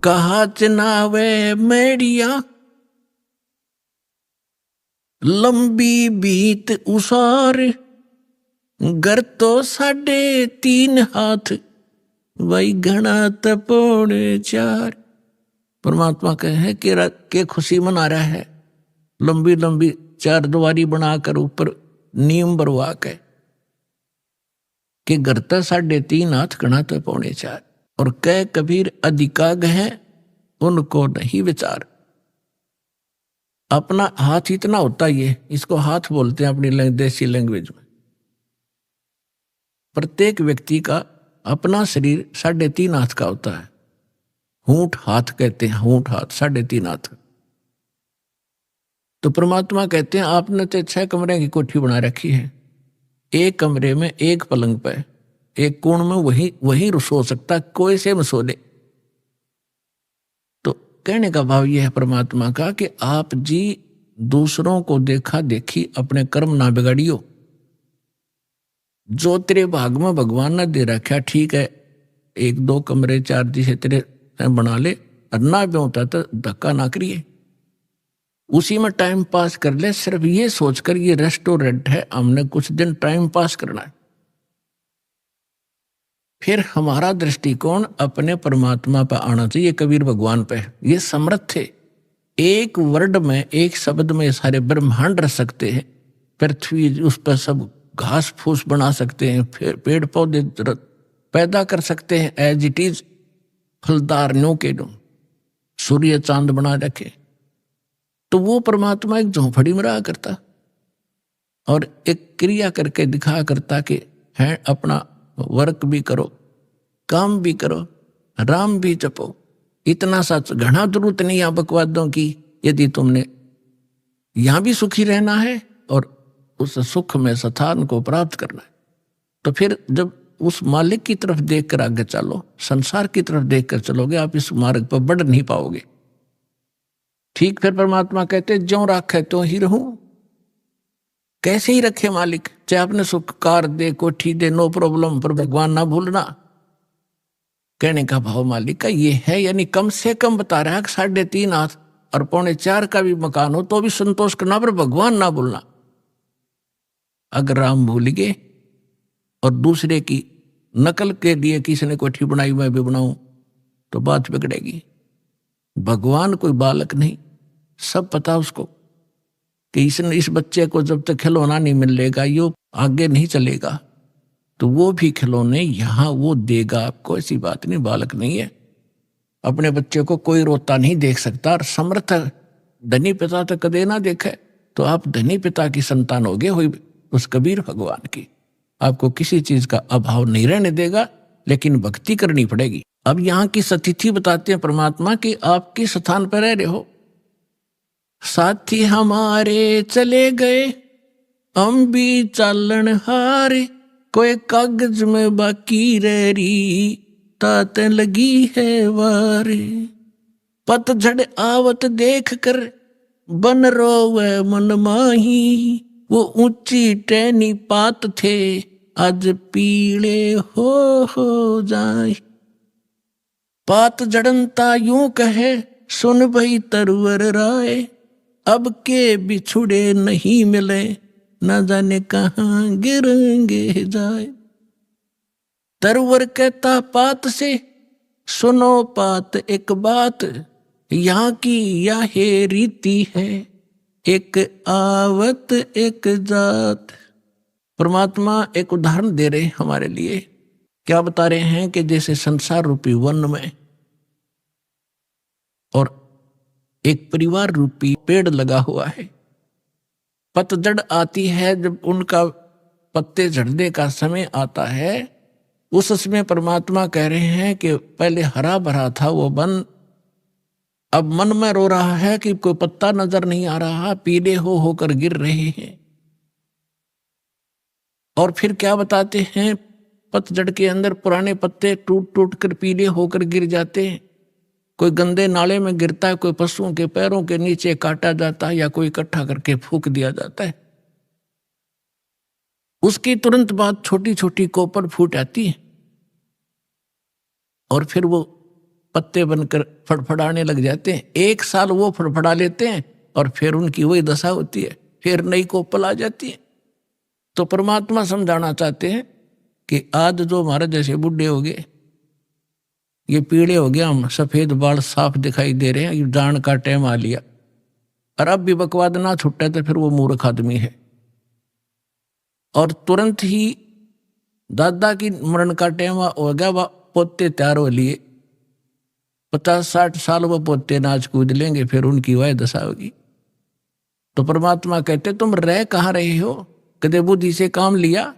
कहा चनावे मेड़िया लंबी बीत उसार, घर तो 3.5 हाथ वही घना तपोड़े 4। परमात्मा कहे कि खुशी मना रहा है, लंबी लंबी 4 दीवारी बनाकर ऊपर नीम बरवा के कि घर तो 3.5 हाथ घना तपोड़े 4। और कह कबीर अधिकाग है उनको नहीं विचार। अपना हाथ इतना होता ही है, इसको हाथ बोलते हैं अपनी देसी लैंग्वेज में। प्रत्येक व्यक्ति का अपना शरीर 3.5 हाथ का होता है। हूंठ हाथ कहते हैं, हूंठ हाथ 3.5 हाथ। तो परमात्मा कहते हैं आपने तो 6 कमरे की कोठी बना रखी है, एक कमरे में एक पलंग पे एक कोण में वही सो सकता, कोई से में सो ले। तो कहने का भाव यह है परमात्मा का कि आप जी दूसरों को देखा देखी अपने कर्म ना बिगाड़ियो। जो तेरे भाग में भगवान ने दे रखा ठीक है, 1-2 कमरे 4 दिशे तेरे बना ले, और ना भी होता तो धक्का ना करिए, उसी में टाइम पास कर ले। सिर्फ ये सोचकर ये रेस्टोरेंट है, हमने कुछ दिन टाइम पास करना है। फिर हमारा दृष्टिकोण अपने परमात्मा पर आना चाहिए, कबीर भगवान पे। ये समर्थ थे, एक वर्ड में एक शब्द में सारे ब्रह्मांड रख सकते हैं। पृथ्वी उस पर सब घास फूस बना सकते हैं, फिर पेड़ पौधे पैदा कर सकते हैं एज इट इज, फलदार नो के नो, सूर्य चांद बना रखे। तो वो परमात्मा एक झोंपड़ी में रहा करता और एक क्रिया करके दिखा करता कि है अपना वर्क भी करो, काम भी करो, राम भी जपो। इतना सच घना जरूरत नहीं है बकवादों की, यदि तुमने यहां भी सुखी रहना है और उस सुख में स्थान को प्राप्त करना है। तो फिर जब उस मालिक की तरफ देखकर आगे चलो, संसार की तरफ देखकर चलोगे, आप इस मार्ग पर बढ़ नहीं पाओगे। ठीक, फिर परमात्मा कहते ज्यों राखे तो ही रहूं। कैसे ही रखे मालिक, चाहे आपने सुख कार दे, कोठी दे, नो प्रॉब्लम, पर भगवान ना भूलना। कहने का भाव मालिक का ये है, यानी कम से कम बता रहा है 3.5 हाथ और 3.25 का भी मकान हो तो भी संतोष करना, पर भगवान ना भूलना। अगर राम भूल गए और दूसरे की नकल के लिए किसी ने कोठी बनाई मैं भी बनाऊं तो बात बिगड़ेगी। भगवान कोई बालक नहीं, सब पता उसको कि इस बच्चे को जब तक खिलौना नहीं मिलेगा यो आगे नहीं चलेगा, तो वो भी खिलौने यहाँ वो देगा आपको। ऐसी बात नहीं, बालक नहीं है। अपने बच्चे को कोई रोता नहीं देख सकता, और समर्थ धनी पिता तो कदे ना देखे, तो आप धनी पिता की संतान होगे हुई उस कबीर भगवान की। आपको किसी चीज का अभाव नहीं रहने देगा, लेकिन भक्ति करनी पड़ेगी। अब यहाँ की सतिथि बताते हैं परमात्मा कि आप किस स्थान पर रह रहे हो। साथी हमारे चले गए हम भी चालन हारे, कोई कागज में बाकी रह रही तात लगी है वारे। पतझड़ आवत देख कर बन रोवे मन माही, वो ऊंची टहनी पात थे आज पीले हो जाए। पात जड़नता यूं कहे सुन भई तरवर राय, अब के बिछुड़े नहीं मिले न जाने कहाँ गिरेंगे जाए। तरवर कहता पात से सुनो पात एक बात, यहाँ की यह रीति है एक आवत एक जात। परमात्मा एक उदाहरण दे रहे हमारे लिए। क्या बता रहे हैं कि जैसे संसार रूपी वन में और एक परिवार रूपी पेड़ लगा हुआ है, पतझड़ आती है जब उनका पत्ते झड़ने का समय आता है, उस समय परमात्मा कह रहे हैं कि पहले हरा भरा था वो वन, अब मन में रो रहा है कि कोई पत्ता नजर नहीं आ रहा, पीले होकर गिर रहे हैं। और फिर क्या बताते हैं, पतझड़ के अंदर पुराने पत्ते टूट टूट कर पीले होकर गिर जाते हैं। कोई गंदे नाले में गिरता है, कोई पशुओं के पैरों के नीचे काटा जाता है, या कोई इकट्ठा करके फूंक दिया जाता है। उसकी तुरंत बाद छोटी छोटी कोपर फूट आती है और फिर वो पत्ते बनकर फड़फड़ाने लग जाते हैं। 1 साल वो फड़फड़ा लेते हैं और फिर उनकी वही दशा होती है, फिर नई कोपल आ जाती है। तो परमात्मा समझाना चाहते हैं कि आज जो हमारे जैसे बूढ़े हो गए, ये पीले हो गए, हम सफेद बाल साफ दिखाई दे रहे हैं, ये जान का टाइम आ लिया, और अब भी बकवाद ना छुट्टा तो फिर वो मूर्ख आदमी है। और तुरंत ही दादा की मरण का टाइम हो गया, वह पोते तैयार हो लिए, 50-60 साल वो पोते नाच कूद लेंगे, फिर उनकी वह दशा होगी। तो परमात्मा कहते तुम रह कहाँ रहे हो, कदे बुद्धि से काम लिया,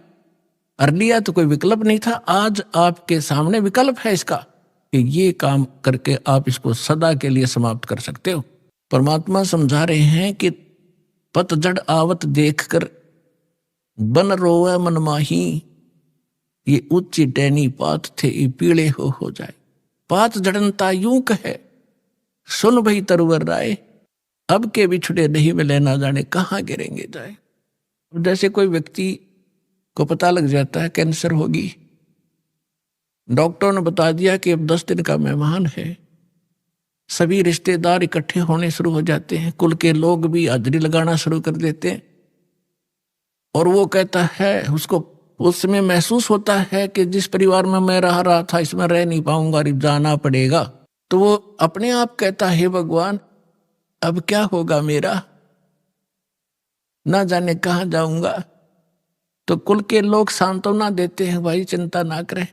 और लिया तो कोई विकल्प नहीं था। आज आपके सामने विकल्प है इसका कि ये काम करके आप इसको सदा के लिए समाप्त कर सकते हो। परमात्मा समझा रहे हैं कि पतझड़ आवत देखकर बन रोवे मन माही, ये उच्ची टहनी पात थे ये पीले हो जाए। पात जड़नता यूं कहे सुन भई तरवर राय, अब के बिछड़े नहीं मिले ना जाने कहाँ गिरेंगे जाए। जैसे कोई व्यक्ति को पता लग जाता है कैंसर होगी, डॉक्टर ने बता दिया कि अब 10 दिन का मेहमान है, सभी रिश्तेदार इकट्ठे होने शुरू हो जाते हैं, कुल के लोग भी हाजिरी लगाना शुरू कर देते हैं। और वो कहता है, उसको उस समय महसूस होता है कि जिस परिवार में मैं रहा था इसमें रह नहीं पाऊंगा, जाना पड़ेगा। तो वो अपने आप कहता है, भगवान अब क्या होगा मेरा, ना जाने कहाँ जाऊंगा। तो कुल के लोग सांत्वना देते हैं, भाई चिंता ना करें,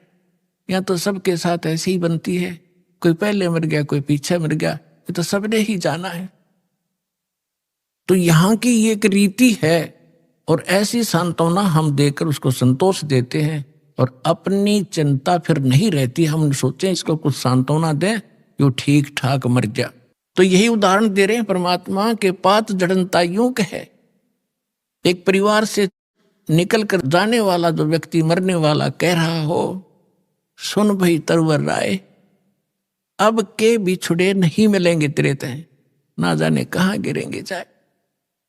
यहाँ तो सबके साथ ऐसी ही बनती है, कोई पहले मर गया कोई पीछे मर गया, ये तो सबने ही जाना है। तो यहाँ की ये एक रीति है, और ऐसी सांत्वना हम देकर उसको संतोष देते हैं, और अपनी चिंता फिर नहीं रहती। हम सोचें इसको कुछ सांत्वना दें कि वो ठीक ठाक मर गया। तो यही उदाहरण दे रहे हैं परमात्मा के पात जड़नता यूं कहे। एक परिवार से निकल कर जाने वाला जो व्यक्ति मरने वाला कह रहा हो, सुन भई तरवर राय, अब के बिछुड़े नहीं मिलेंगे तेरे तय, ना जाने कहाँ गिरेंगे जाए,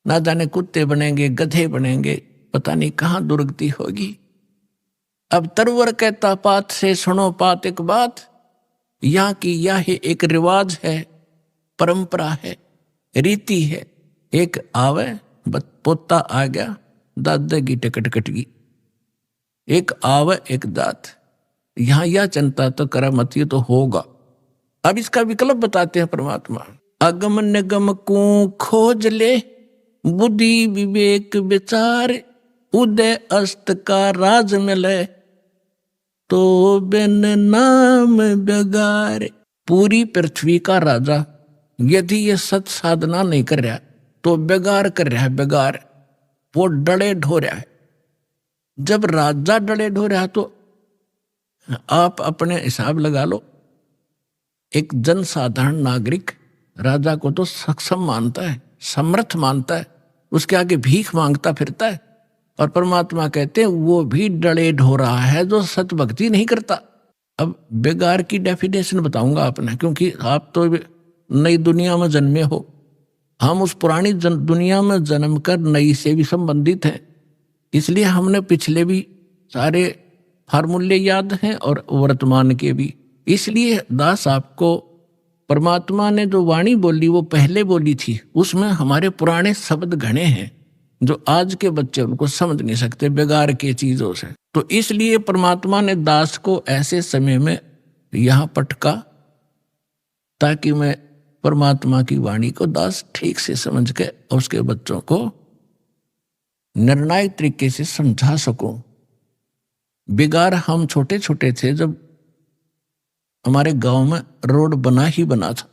ना जाने कुत्ते बनेंगे गधे बनेंगे, पता नहीं कहाँ दुर्गति होगी। अब तरवर कहता पात से सुनो पात एक बात, यहाँ की यह एक रिवाज है, परंपरा है, रीति है। एक आवे पोता आ गया, दादा की टिकट कट गई, एक आवे एक दात, यहां यह चिंता तो करा मत, ये तो होगा। अब इसका विकल्प बताते हैं परमात्मा, अगम निगम को खोज ले, बुद्धि विवेक विचार, उदय अस्त का राज मिले, तो बिन नाम बेगार। पूरी पृथ्वी का राजा यदि ये सत साधना नहीं कर रहा तो बेगार कर रहा है, बेगार, वो डले ढो रहा है। जब राजा डले ढो रहा तो आप अपने हिसाब लगा लो, एक जनसाधारण नागरिक राजा को तो सक्षम मानता है, समर्थ मानता है, उसके आगे भीख मांगता फिरता है। और परमात्मा कहते हैं वो भी डले ढो रहा है जो सत भक्ति नहीं करता। अब बेगार की डेफिनेशन बताऊंगा आपने, क्योंकि आप तो नई दुनिया में जन्मे हो, हम उस पुरानी दुनिया में जन्म कर नई से भी संबंधित हैं, इसलिए हमने पिछले भी सारे फार्मूले याद हैं और वर्तमान के भी। इसलिए दास आपको परमात्मा ने जो वाणी बोली वो पहले बोली थी, उसमें हमारे पुराने शब्द घने हैं जो आज के बच्चे उनको समझ नहीं सकते बेगार के चीजों से। तो इसलिए परमात्मा ने दास को ऐसे समय में यहां पटका ताकि मैं परमात्मा की वाणी को दास ठीक से समझ के और उसके बच्चों को निर्णायक तरीके से समझा सकूं। बेगार हम छोटे छोटे थे जब हमारे गांव में रोड बना ही बना था,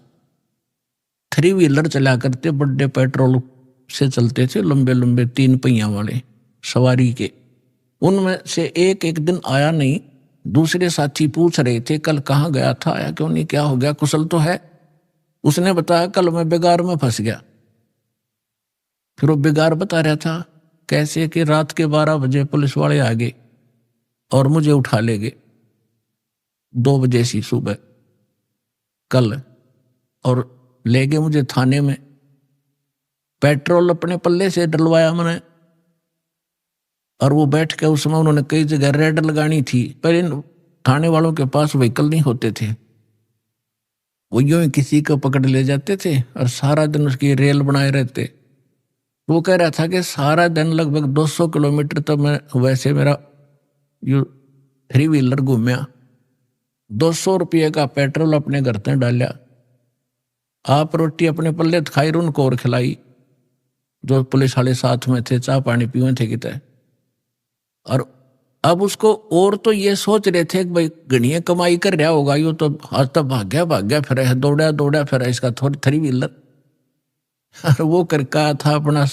3 व्हीलर चला करते, बड़े पेट्रोल से चलते थे, लंबे लंबे 3 पहिया वाले सवारी के। उनमें से एक दिन आया नहीं, दूसरे साथी पूछ रहे थे कल कहाँ गया था, आया क्यों नहीं, क्या हो गया, कुशल तो है। उसने बताया कल मैं बेगार में फंस गया। फिर वो बेगार बता रहा था कैसे कि रात के 12 बजे पुलिस वाले आ गए और मुझे उठा ले गए 2 बजे सी सुबह कल, और ले गए मुझे थाने में। पेट्रोल अपने पल्ले से डलवाया मैंने, और वो बैठ के उसमें उन्होंने कई जगह रेड लगानी थी। पहले थाने वालों के पास व्हीकल नहीं होते थे, वो यूं ही किसी को पकड़ ले जाते थे और सारा दिन उसकी रेल बनाए रहते। वो कह रहा था कि सारा दिन लगभग 200 किलोमीटर तो मैं वैसे मेरा यू 3 व्हीलर घूमया, 200 रुपये का पेट्रोल अपने घर से डाला, आप रोटी अपने पल्ले खाई उनको और खिलाई, जो पुलिस वाले साथ में थे, चाय पानी पीवे थे कितने। और अब उसको और तो ये सोच रहे थे कि भाई गणिया कमाई कर रहा होगा, यो तो आज तक भाग्या फिर है, दौड़ा फिर है इसका 3 व्हीलर। और वो करका था अपना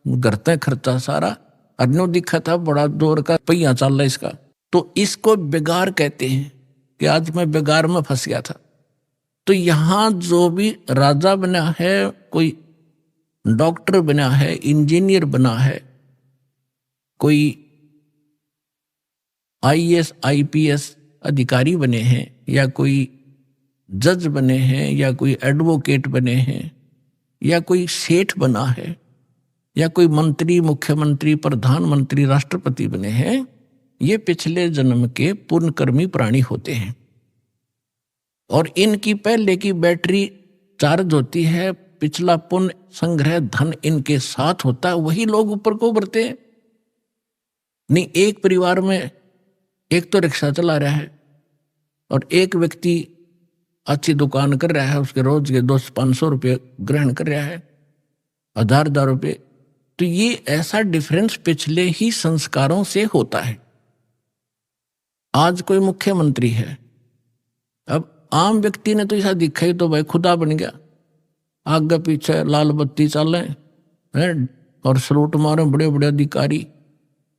घर तक खर्चा सारा, अन्यों दिखा था बड़ा दौर का पहिया चल रहा इसका। तो इसको बेगार कहते हैं कि आज मैं बेगार में फंस गया था। तो यहाँ जो भी राजा बना है, कोई डॉक्टर बना है, इंजीनियर बना है, कोई आईएएस आईपीएस अधिकारी बने हैं, या कोई जज बने हैं, या कोई एडवोकेट बने हैं, या कोई सेठ बना है, या कोई मंत्री, मुख्यमंत्री, प्रधानमंत्री, राष्ट्रपति बने हैं, ये पिछले जन्म के पुण्यकर्मी प्राणी होते हैं। और इनकी पहले की बैटरी चार्ज होती है, पिछला पुण्य संग्रह धन इनके साथ होता है, वही लोग ऊपर को उभरते हैं। नहीं, एक परिवार में एक तो रिक्शा चला रहा है और एक व्यक्ति अच्छी दुकान कर रहा है, उसके रोज के 200-500 रुपये ग्रहण कर रहा है, 1000 रुपये। तो ये ऐसा डिफरेंस पिछले ही संस्कारों से होता है। आज कोई मुख्यमंत्री है, अब आम व्यक्ति ने तो ऐसा दिखा ही तो भाई खुदा बन गया, आगे पीछे लाल बत्ती चल रहे हैं और सलूट मारे बड़े बड़े अधिकारी,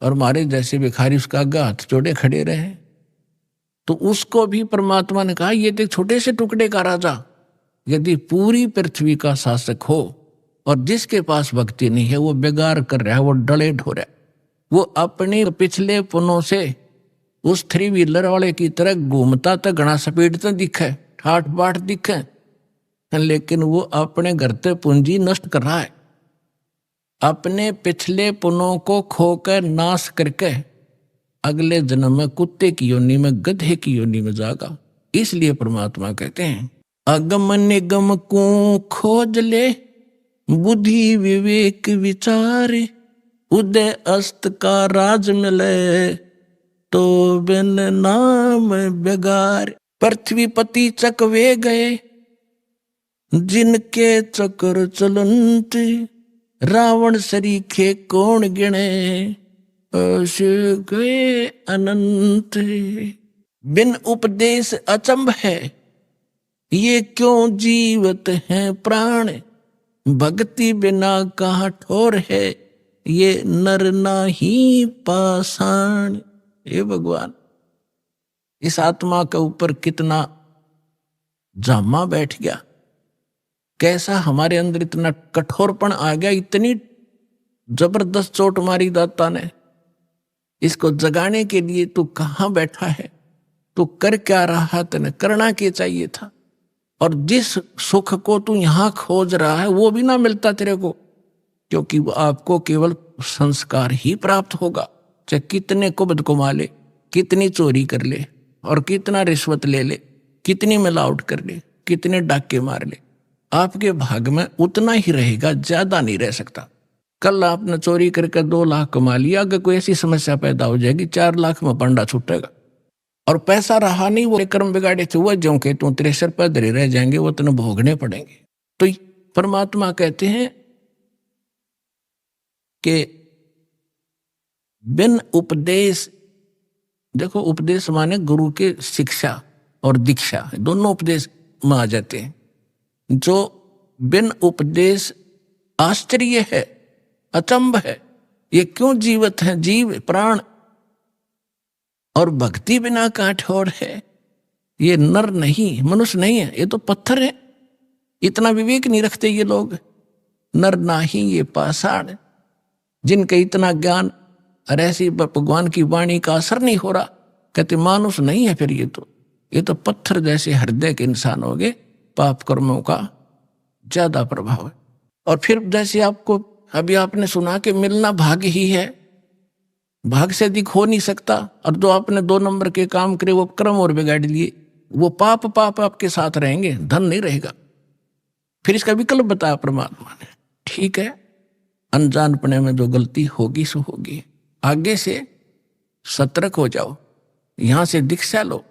और हमारे जैसे भिखारी उसका आगे हाथ जोड़े खड़े रहे। तो उसको भी परमात्मा ने कहा ये तो छोटे से टुकड़े का राजा यदि पूरी पृथ्वी का शासक हो और जिसके पास भक्ति नहीं है वो बेगार कर रहा है, वो डलेट हो रहा है, वो अपने पिछले पुनों से उस 3 व्हीलर वाले की तरह घूमता तो घना स्पीड तो दिखे, ठाठ बाट दिखे, लेकिन वो अपने घर से पूंजी नष्ट कर रहा है, अपने पिछले पुनों को खोकर नाश करके अगले जन्म में कुत्ते की योनि में, गधे की योनि में जागा। इसलिए परमात्मा कहते हैं अगम निगम को खोज ले, बुद्धि विवेक विचार, उदय अस्त का राज मिले, तो बिन नाम बेगार। पृथ्वीपति चकवे गए, जिनके चक्र चलंत, रावण सरीखे कौन गिने, अस गए अनंत। बिन उपदेश अचंभ है, ये क्यों जीवत हैं प्राण, भक्ति बिना कहाँ ठोर है, ये नर नाही पाषाण। हे भगवान, इस आत्मा के ऊपर कितना जामा बैठ गया, कैसा हमारे अंदर इतना कठोरपन आ गया, इतनी जबरदस्त चोट मारी दाता ने। इसको जगाने के लिए तू कहाँ बैठा है, तू कर क्या रहा, तेने करना क्या चाहिए था। और जिस सुख को तू यहाँ खोज रहा है वो भी ना मिलता तेरे को, क्योंकि वो आपको केवल संस्कार ही प्राप्त होगा। चाहे कितने कुबद कमा ले, कितनी चोरी कर ले, और कितना रिश्वत ले ले, कितनी मिलावट कर ले, कितने डाके मार ले, आपके भाग में उतना ही रहेगा, ज्यादा नहीं रह सकता। कल आपने चोरी करके 2 लाख कमा लिया, अगर कोई ऐसी समस्या पैदा हो जाएगी 4 लाख में पंडा छूटेगा, और पैसा रहा नहीं, वो कर्म बिगाड़े थे वो जो के तू तेरे सिर पर धरे रह जाएंगे, वो तेने भोगने पड़ेंगे। तो परमात्मा कहते हैं कि बिन उपदेश, देखो उपदेश माने गुरु के शिक्षा और दीक्षा, दोनों उपदेश में आ जाते हैं। जो बिन उपदेश आश्चर्य है, अचंभ है, ये क्यों जीवत है, जीव प्राण, और भक्ति बिना काठोर है, ये नर नहीं, मनुष्य नहीं है, ये तो पत्थर है। इतना विवेक नहीं रखते ये लोग। नर नाही ये पाषाण, जिनके इतना ज्ञान और ऐसी भगवान की वाणी का असर नहीं हो रहा, कहते मानुष नहीं है, फिर ये तो पत्थर जैसे हृदय के इंसान हो गए, पाप कर्मों का ज्यादा प्रभाव है। और फिर जैसे आपको अभी आपने सुना कि मिलना भाग्य ही है, भाग से अधिक हो नहीं सकता, और जो आपने 2 नंबर के काम करे वो कर्म और बिगाड़ लिए, वो पाप पाप आपके साथ रहेंगे, धन नहीं रहेगा। फिर इसका विकल्प बताया परमात्मा ने, ठीक है, अनजानपने में जो गलती होगी सो होगी, आगे से सतर्क हो जाओ, यहां से दीक्षा लो,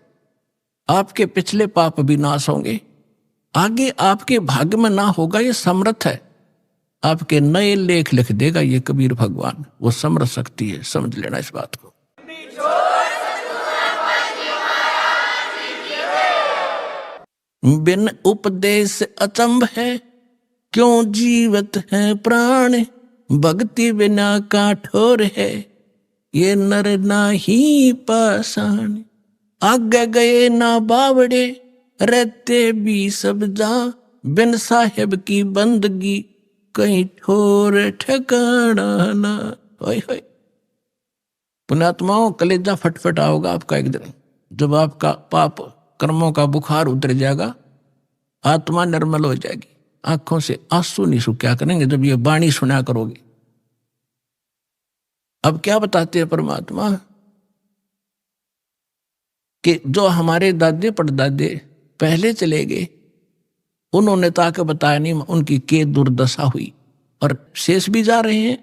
आपके पिछले पाप भी नाश होंगे, आगे आपके भाग्य में ना होगा, ये समर्थ है, आपके नए लेख लिख देगा ये कबीर भगवान, वो समर्थ शक्ति है, समझ लेना इस बात को। बिन उपदेश अचंभ है, क्यों जीवत है प्राण, भक्ति बिना काठोर है, ये नर नाही पाषाण। आगे गए ना बावड़े, रहते भी सब जा, बिन साहेब की बंदगी, कहीं ठोर ठिकाना ना। पुण्यात्माओं, कलेजा फटफटा होगा आपका एक दिन, जब आपका पाप कर्मों का बुखार उतर जाएगा, आत्मा निर्मल हो जाएगी, आंखों से आंसू नहीं क्या करेंगे जब ये वाणी सुना करोगे। अब क्या बताते हैं परमात्मा कि जो हमारे दादे परदादे पहले चले गए, उन्होंने ताकि बताया नहीं उनकी के दुर्दशा हुई, और शेष भी जा रहे हैं।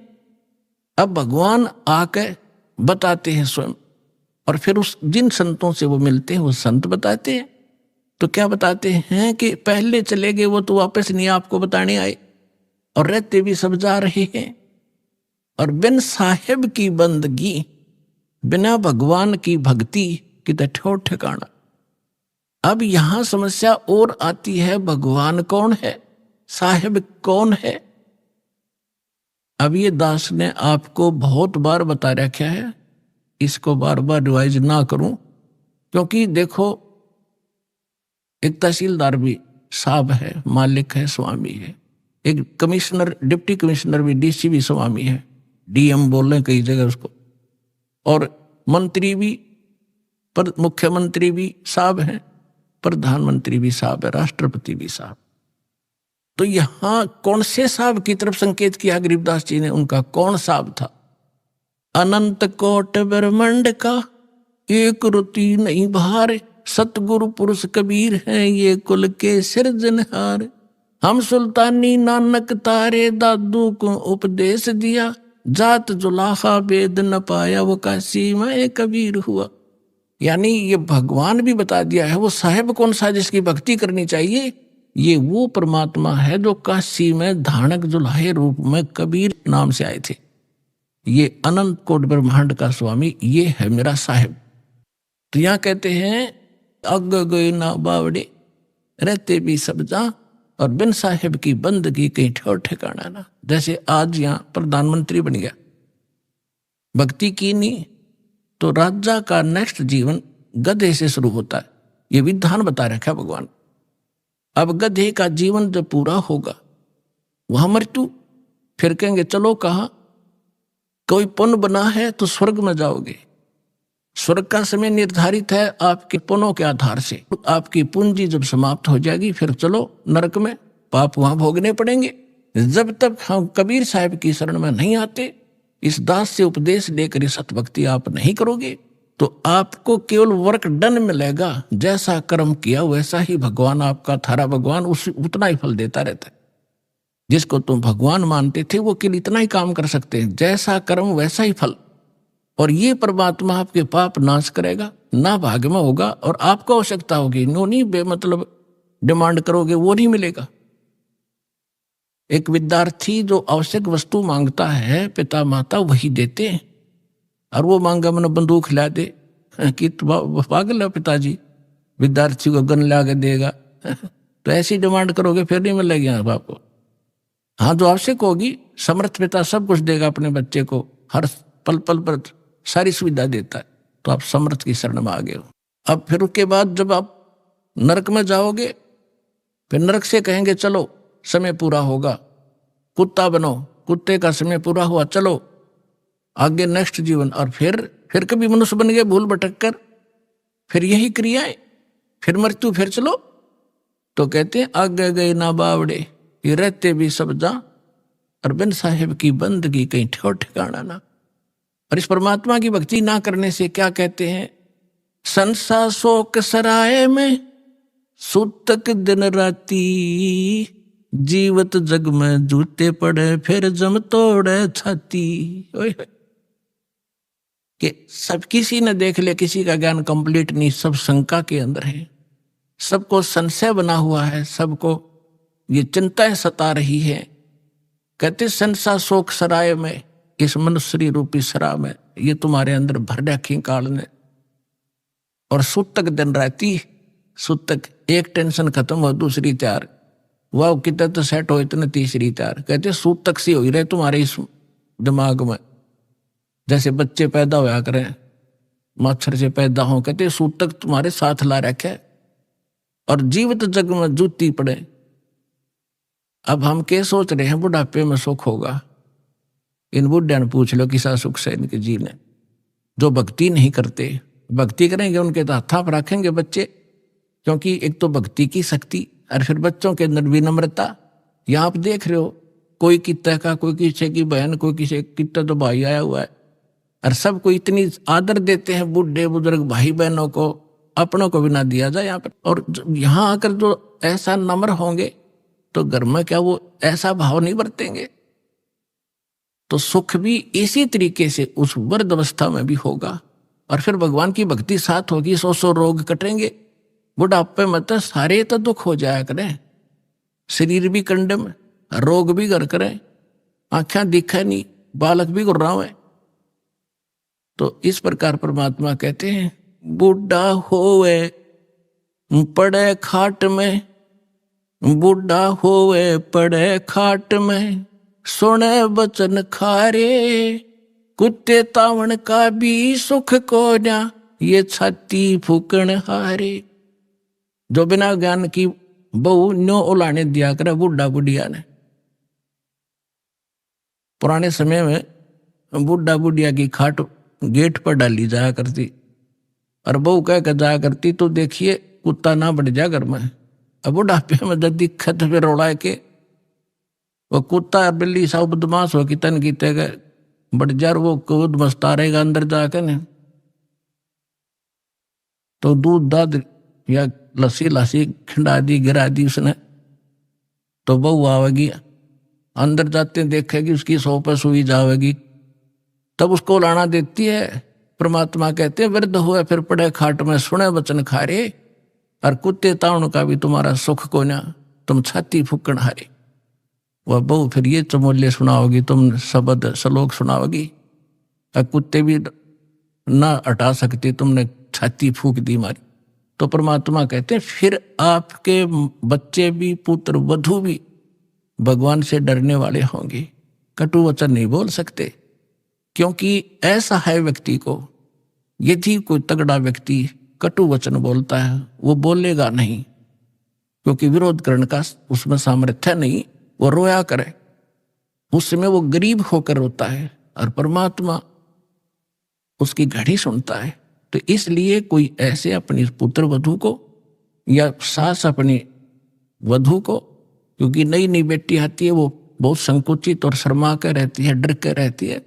अब भगवान आके बताते हैं स्वयं, और फिर उस जिन संतों से वो मिलते हैं वो संत बताते हैं। तो क्या बताते हैं कि पहले चले गए वो तो वापस नहीं आपको बताने आए, और रहते भी सब जा रहे हैं, और बिन साहेब की बंदगी, बिना भगवान की भक्ति की ठोर ठिकाना। अब यहां समस्या और आती है, भगवान कौन है, साहेब कौन है। अब ये दास ने आपको बहुत बार बता रखा है, इसको बार बार रिवाइज ना करूं, क्योंकि देखो एक तहसीलदार भी साहब है, मालिक है, स्वामी है, एक कमिश्नर डिप्टी कमिश्नर भी, डीसी भी स्वामी है, डीएम बोल रहे कई जगह उसको, और मंत्री भी, पर मुख्यमंत्री भी साहब है, प्रधानमंत्री भी साहब है, राष्ट्रपति भी साहब। तो यहां कौन से साहब की तरफ संकेत किया गरीबदास जी ने, उनका कौन साहब था। अनंत कोट ब्रह्मांड का एक रुति नहीं भार, सतगुरु पुरुष कबीर हैं ये कुल के सिरजनहार। हम सुल्तानी नानक तारे दादू को उपदेश दिया, जात जुलाहा वेद न पाया वो काशी में कबीर हुआ। यानी ये भगवान भी बता दिया है वो साहेब कौन सा जिसकी भक्ति करनी चाहिए, ये वो परमात्मा है जो काशी में धानक जुलाहे रूप में कबीर नाम से आए थे। ये अनंत कोट ब्रह्मांड का स्वामी, ये है मेरा साहेब। तो यहां कहते हैं अग गए ना बावड़े, रहते भी सब जा, और बिन साहेब की बंदगी कहीं ठोर ठिकाना ना। जैसे आज यहां प्रधानमंत्री बन गया, भक्ति की नहीं तो राजा का नेक्स्ट जीवन गधे से शुरू होता है, ये विधान बता रखा भगवान। अब गधे का जीवन जब पूरा होगा वहां मृत्यु, फिर कहेंगे चलो कहा कोई पुण्य बना है तो स्वर्ग में जाओगे। स्वर्ग का समय निर्धारित है आपके पुण्यों के आधार से, आपकी पूंजी जब समाप्त हो जाएगी फिर चलो नरक में, पाप वहां भोगने पड़ेंगे। जब तक हम कबीर साहब की शरण में नहीं आते, इस दास से उपदेश लेकर सतभक्ति आप नहीं करोगे, तो आपको केवल वर्क डन मिलेगा, जैसा कर्म किया वैसा ही भगवान आपका थारा भगवान उतना ही फल देता रहता है। जिसको तुम भगवान मानते थे वो केवल इतना ही काम कर सकते हैं, जैसा कर्म वैसा ही फल। और ये परमात्मा आपके पाप नाश करेगा, ना भाग्य में होगा, और आपको आवश्यकता होगी, नो नहीं बेमतलब डिमांड करोगे वो नहीं मिलेगा। एक विद्यार्थी जो आवश्यक वस्तु मांगता है पिता माता वही देते हैं, और वो मांगा मैंने बंदूक ला दे कि पागल है पिताजी, विद्यार्थी को गन ला के देगा तो ऐसी डिमांड करोगे फिर नहीं मिलेगी आपको। हाँ, जो आवश्यक होगी समर्थ पिता सब कुछ देगा अपने बच्चे को, हर पल पल पर सारी सुविधा देता है, तो आप समर्थ की शरण में आ गए हो। अब फिर उसके बाद जब आप नरक में जाओगे, फिर नरक से कहेंगे चलो समय पूरा होगा, कुत्ता बनो, कुत्ते का समय पूरा हुआ, चलो आगे नेक्स्ट जीवन। और फिर कभी मनुष्य बन गए भूल भटक कर, फिर यही क्रियाएं, फिर मृत्यु, फिर चलो। तो कहते हैं आगे गए ना बावड़े, ये रहते भी सब जा, और बिन साहेब की बंदगी कहीं ठोर ठिकाना ना। और इस परमात्मा की भक्ति ना करने से क्या कहते हैं, संसा शोक सराय में सूतक दिन राती, जीवत जग में जूते पड़े, फिर जम तोड़े छाती। ओए होए। कि सब किसी ने देख लिया, किसी का ज्ञान कंप्लीट नहीं, सब शंका के अंदर है, सबको संशय बना हुआ है, सबको ये चिंताएं सता रही है। कहते संसा शोक सराय में, इस मनुष्य रूपी सरा में ये तुम्हारे अंदर भर रखी काल ने। और सूतक दिन राती, सूतक एक टेंशन खत्म हो दूसरी तैयार, वाह कितना तो सेट हो इतने तीसरी तैयार। कहते सूतक सी हो ही रहे तुम्हारे इस दिमाग में, जैसे बच्चे पैदा होया करें, मच्छर से पैदा हो, कहते सूतक तुम्हारे साथ ला रखे और जीवित जग में जूती पड़े। अब हम क्या सोच रहे हैं बुढ़ापे में सुख होगा, इन बुढ़िया ने पूछ लो किसा सुख से इनके जीने। जो भक्ति नहीं करते, भक्ति करेंगे उनके तो हाथा पर रखेंगे बच्चे, क्योंकि एक तो भक्ति की शक्ति और फिर बच्चों के अंदर विनम्रता। यहाँ आप देख रहे हो कोई कितना का, कोई किसी की बहन, कोई किसी कितना तो भाई आया हुआ है, और सबको इतनी आदर देते हैं बूढ़े बुजुर्ग भाई बहनों को, अपनों को भी ना दिया जाए यहाँ पर। और यहाँ आकर जो ऐसा नम्र होंगे तो घर में क्या वो ऐसा भाव नहीं बरतेंगे, तो सुख भी इसी तरीके से उस वृद्ध अवस्था में भी होगा। और फिर भगवान की भक्ति साथ होगी, 100 रोग कटेंगे। बुढ़ापे में तो सारे तो दुख हो जाया करें, शरीर भी कंडम, रोग भी घर करें, आंखें दिखे नहीं, बालक भी गुर्रावे। तो इस प्रकार परमात्मा कहते हैं बूढ़ा होवे पड़े खाट में, बूढ़ा होवे पड़े खाट में, सुने बचन खारे, कुत्ते तावण का भी सुख को ना, ये छाती फूकण हारे। जो बिना ज्ञान की बहु न्यो उलाने दिया करे बूढ़ा बुढ़िया ने। पुराने समय में बूढ़ा बुढ़िया की खाट गेट पर डाली जाया करती, और बहू कह कर जाया करती तो देखिए कुत्ता ना बढ़ जा घर में। अब बुढ़ापे में जब दिक्कत पे रोड़ा के वो कुत्ता बिल्ली सब बदमाश हो कि तन की तय बढ़ जा, वो कूद मस्ता रहेगा अंदर जाकर ने, तो दूध दाद या लस्सी लस्सी खिंडा दी गिरा दी उसने, तो बहू आवेगी अंदर जाते देखेगी उसकी सौ पर सुई जावेगी, तब उसको लाना देती है। परमात्मा कहते हैं वृद्ध हुए फिर पड़े खाट में, सुने वचन खारे, और कुत्ते ताउन का भी तुम्हारा सुख को ना, तुम छाती फूकण हारे। वह बहू फिर ये चमोले सुनाओगी, तुम शब्द श्लोक सुनाओगी, और कुत्ते भी ना हटा सकती, तुमने छाती फूक दी मारी। तो परमात्मा कहते हैं फिर आपके बच्चे भी, पुत्र वधू भी भगवान से डरने वाले होंगे, कटु वचन नहीं बोल सकते। क्योंकि ऐसा है व्यक्ति को, यदि कोई तगड़ा व्यक्ति कटु वचन बोलता है वो बोलेगा नहीं, क्योंकि विरोध करने का उसमें सामर्थ्य नहीं, वो रोया करे, उस समय वो गरीब होकर रोता है, और परमात्मा उसकी घड़ी सुनता है। तो इसलिए कोई ऐसे अपनी पुत्र वधू को या सास अपनी वधू को, क्योंकि नई नई बेटी आती है वो बहुत संकुचित और शर्मा कर रहती है, डर कर रहती है,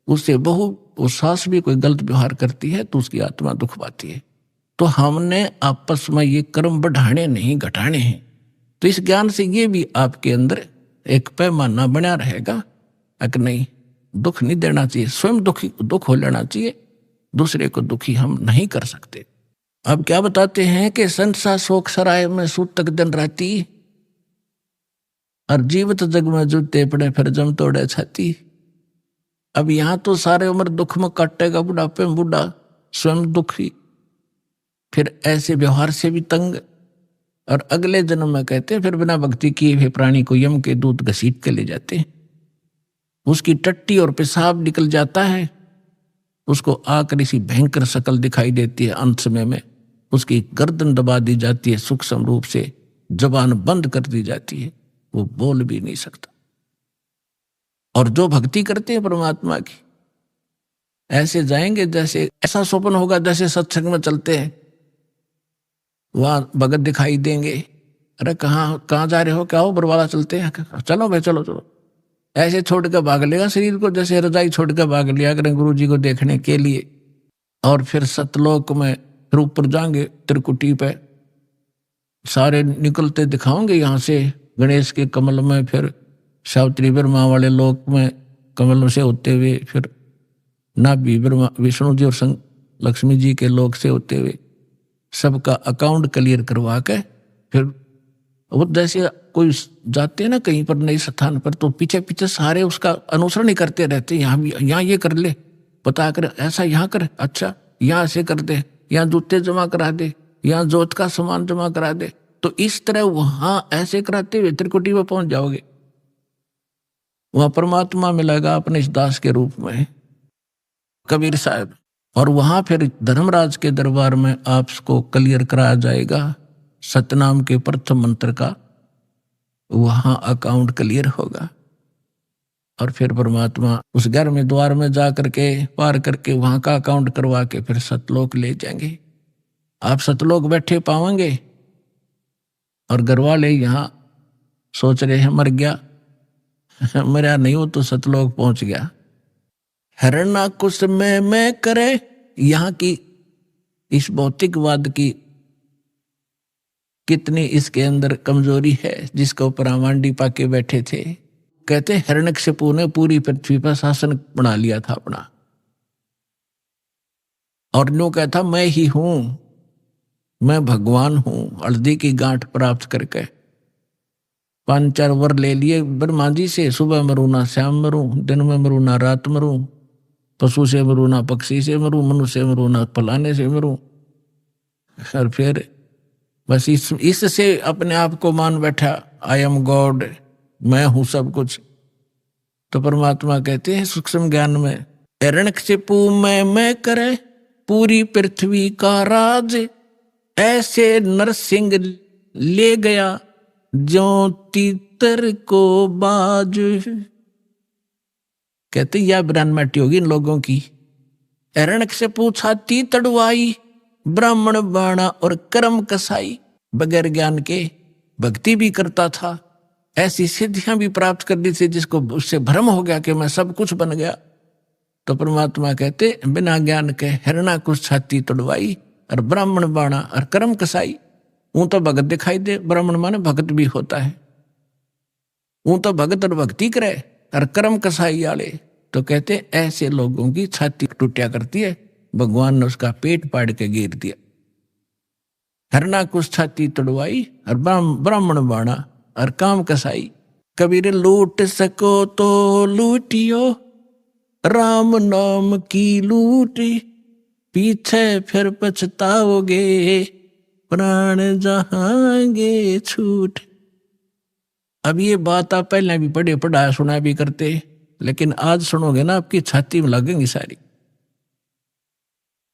उससे बहू वो सास भी कोई गलत व्यवहार करती है तो उसकी आत्मा दुख पाती है। तो हमने आपस में ये कर्म बढ़ाने नहीं घटाने हैं। तो इस ज्ञान से ये भी आपके अंदर एक पैमाना बना रहेगा कि नहीं, दुख नहीं देना चाहिए, स्वयं दुख हो लेना चाहिए, दूसरे को दुखी हम नहीं कर सकते। अब क्या बताते हैं कि संसा शोक सराय में सूतक दिन राती, और जीवित जग में जूते पड़े फिर जम तोड़े छाती। अब यहां तो सारे उम्र दुख में काटेगा, बुढ़ापे में बूढ़ा स्वयं दुखी, फिर ऐसे व्यवहार से भी तंग, और अगले जन्म में कहते हैं फिर बिना भक्ति किए हुए प्राणी को यम के दूत घसीट के ले जाते हैं, उसकी टट्टी और पेशाब निकल जाता है, उसको आकर इसी भयंकर शकल दिखाई देती है। अंत समय में उसकी गर्दन दबा दी जाती है, सूक्ष्म रूप से जबान बंद कर दी जाती है, वो बोल भी नहीं सकता। और जो भक्ति करते हैं परमात्मा की, ऐसे जाएंगे जैसे ऐसा स्वप्न होगा जैसे सत्संग में चलते हैं, वहां भगत दिखाई देंगे, अरे कहाँ जा रहे हो, क्या हो, बरवाला चलते हैं, चलो भाई चलो चलो, ऐसे छोड़ कर भाग लेगा शरीर को, जैसे रजाई छोड़ कर भाग लिया करें गुरु जी को देखने के लिए। और फिर सतलोक में फिर ऊपर जाएंगे त्रिकुटी पे, सारे निकलते दिखाओगे यहाँ से गणेश के कमल में, फिर सावित्री ब्रह्मा वाले लोक में कमल से होते हुए, फिर नाभि ब्रह्मा विष्णु जी और लक्ष्मी जी के लोक से होते हुए सबका अकाउंट क्लियर करवा के फिर वो जैसे कोई जाते हैं ना कहीं पर नए स्थान पर, तो पीछे पीछे सारे उसका अनुसरण ही करते रहते, यहाँ ये कर ले, पता कर, ऐसा यहाँ कर, अच्छा यहाँ से कर दे, यहाँ जूते जमा करा दे, यहाँ जोत का सामान जमा करा दे। तो इस तरह वहां ऐसे कराते हुए त्रिकुटी में पहुंच जाओगे, वहां परमात्मा मिलेगा अपने इस दास के रूप में कबीर साहब। और वहां फिर धर्मराज के दरबार में आपको क्लियर कराया जाएगा सतनाम के प्रथम मंत्र का, वहां अकाउंट क्लियर होगा। और फिर परमात्मा उस घर में द्वार में जा करके पार करके वहां का अकाउंट करवा के फिर सतलोक ले जाएंगे। आप सतलोक बैठे पाओगे और घर वाले यहाँ सोच रहे हैं मर गया, मरा नहीं हो तो सतलोक पहुंच गया। हरना कुछ में मैं करे, यहाँ की इस भौतिकवाद की कितनी इसके अंदर कमजोरी है, जिसके ऊपर आमांडी पाके बैठे थे। कहते हिरण्यकशिपु ने पूरी पृथ्वी पर शासन बना लिया था अपना, और नो कहता मैं ही हूं, मैं भगवान हूं। हल्दी की गांठ प्राप्त करके 5-4 वर ले लिए ब्रह्मा जी से, सुबह मरूं ना शाम मरूं, दिन में मरूं ना रात मरूं, पशु से मरूं ना पक्षी से मरूं, मनुष्य से मरूं ना फलाने से मरूं। और फिर बस इससे अपने आप को मान बैठा, आई एम गॉड, मैं हूं सब कुछ। तो परमात्मा कहते हैं सूक्ष्म ज्ञान में, हिरण्यकशिपु मैं करे पूरी पृथ्वी का राज, ऐसे नरसिंह ले गया जो तीतर को बाज। कहते यह ब्रह्मटी होगी इन लोगों की। हिरण्यकशिपु छाती तड़वाई, ब्राह्मण बाणा और कर्म कसाई, बगैर ज्ञान के भक्ति भी करता था, ऐसी सिद्धियां भी प्राप्त कर दी थी जिसको उससे भ्रम हो गया कि मैं सब कुछ बन गया। तो परमात्मा कहते बिना ज्ञान के हिरणा कुछ छाती तड़वाई और ब्राह्मण बाणा और कर्म कसाई। ऊं तो भगत दिखाई दे, ब्राह्मण माने भगत भी होता है, ऊं तो भगत और भक्ति करे, और कर्म कसाई वाले तो कहते ऐसे लोगों की छाती टूटिया करती है, भगवान ने उसका पेट पाड़ के गिर दिया। हरना कुछ छाती तड़वाई और ब्राह्मण बाणा और काम कसाई। कबीर लूट सको तो लूटियो, राम नाम की लूटी, पीछे फिर पछताओगे, प्राण जहांगे छूट। अब ये बात आप पहले भी पढ़ा सुना भी करते, लेकिन आज सुनोगे ना आपकी छाती में लगेंगी सारी,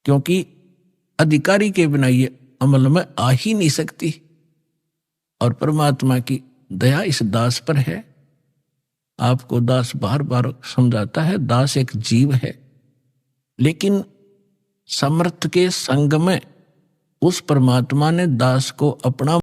क्योंकि अधिकारी के बिना ये अमल में आ ही नहीं सकती। और परमात्मा की दया इस दास पर है। आपको दास बार बार समझाता है, दास एक जीव है, लेकिन समर्थ के संग में उस परमात्मा ने दास को अपना